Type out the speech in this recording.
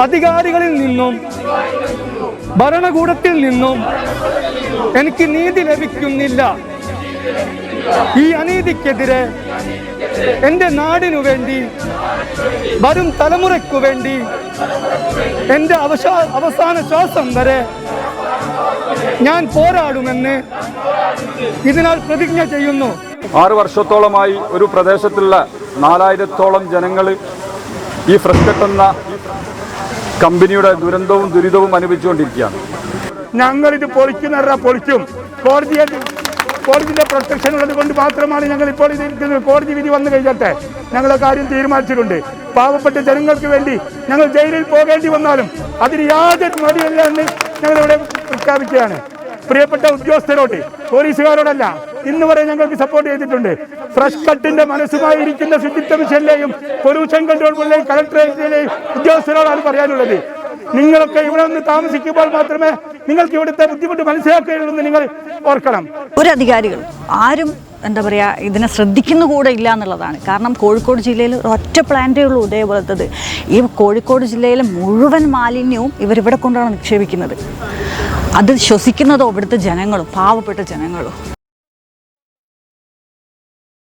അധികാരികളിൽ നിന്നും ഭരണകൂടത്തിൽ നിന്നും എനിക്ക് നീതി ലഭിക്കുന്നില്ല. ഈ അനീതിക്കെതിരെ എൻ്റെ നാടിനു വേണ്ടി, വരും തലമുറയ്ക്കു വേണ്ടി എൻ്റെ അവസാന ശ്വാസം വരെ ഞാൻ പോരാടുമെന്ന് ഇതിനാൽ പ്രതിജ്ഞ ചെയ്യുന്നു. 6 വർഷത്തോളമായി ഒരു പ്രദേശത്തുള്ള 4000-ഓളം ജനങ്ങൾ ഈ ഫ്രസ്കട്ട് എന്ന കമ്പനിയുടെ ദുരന്തവും ദുരിതവും അനുഭവിച്ചുകൊണ്ടിരിക്കുകയാണ്. ഞങ്ങളിത് പൊളിക്കും. കോടതിയുടെ പ്രൊട്ടക്ഷൻ ഉള്ളത് കൊണ്ട് മാത്രമാണ് ഞങ്ങൾ ഇപ്പോൾ ഇത് ഇരിക്കുന്നത്. കോടതി വിധി വന്നു കഴിഞ്ഞാൽ ഞങ്ങൾ കാര്യം തീരുമാനിച്ചിട്ടുണ്ട്. പാവപ്പെട്ട ജനങ്ങൾക്ക് വേണ്ടി ഞങ്ങൾ ജയിലിൽ പോകേണ്ടി വന്നാലും അതിന് യാതൊരു മടിയല്ല എന്ന് ഞങ്ങളിവിടെ പ്രഖ്യാപിക്കുകയാണ്. പ്രിയപ്പെട്ട ഉദ്യോഗസ്ഥരോട്, പോലീസുകാരോടല്ല, ഇന്ന് വരെ ഞങ്ങൾക്ക് സപ്പോർട്ട് ചെയ്തിട്ടുണ്ട്. ഫ്രഷ് കട്ടിന്റെ മനസ്സുമായി ഇരിക്കുന്ന ശുചിത്വ മിഷനിലെയും പൊല്യൂഷൻ കൺട്രോൾ ബോർഡിലെയും കളക്ടറേറ്റിലെയും ഉദ്യോഗസ്ഥരോടാണ് പറയാനുള്ളത്. നിങ്ങളൊക്കെ ഇവിടെ ഒന്ന് താമസിക്കുമ്പോൾ മാത്രമേ നിങ്ങൾക്ക് ഇവിടുത്തെ ബുദ്ധിമുട്ട് മനസ്സിലാക്കുകയുള്ളൂ എന്ന് നിങ്ങൾ ഓർക്കണം. ഒരു അധികാരികൾ ആരും എന്താ പറയുക ഇതിനെ ശ്രദ്ധിക്കുന്ന കൂടെ ഇല്ല എന്നുള്ളതാണ്. കാരണം കോഴിക്കോട് ജില്ലയിൽ ഒറ്റ പ്ലാന്റേ ഉള്ളൂ ഇതേപോലത്തത്. ഈ കോഴിക്കോട് ജില്ലയിലെ മുഴുവൻ മാലിന്യവും ഇവരിവിടെ കൊണ്ടാണ് നിക്ഷേപിക്കുന്നത്. അത് ശ്വസിക്കുന്നതോ ഇവിടുത്തെ ജനങ്ങളും, പാവപ്പെട്ട ജനങ്ങളും.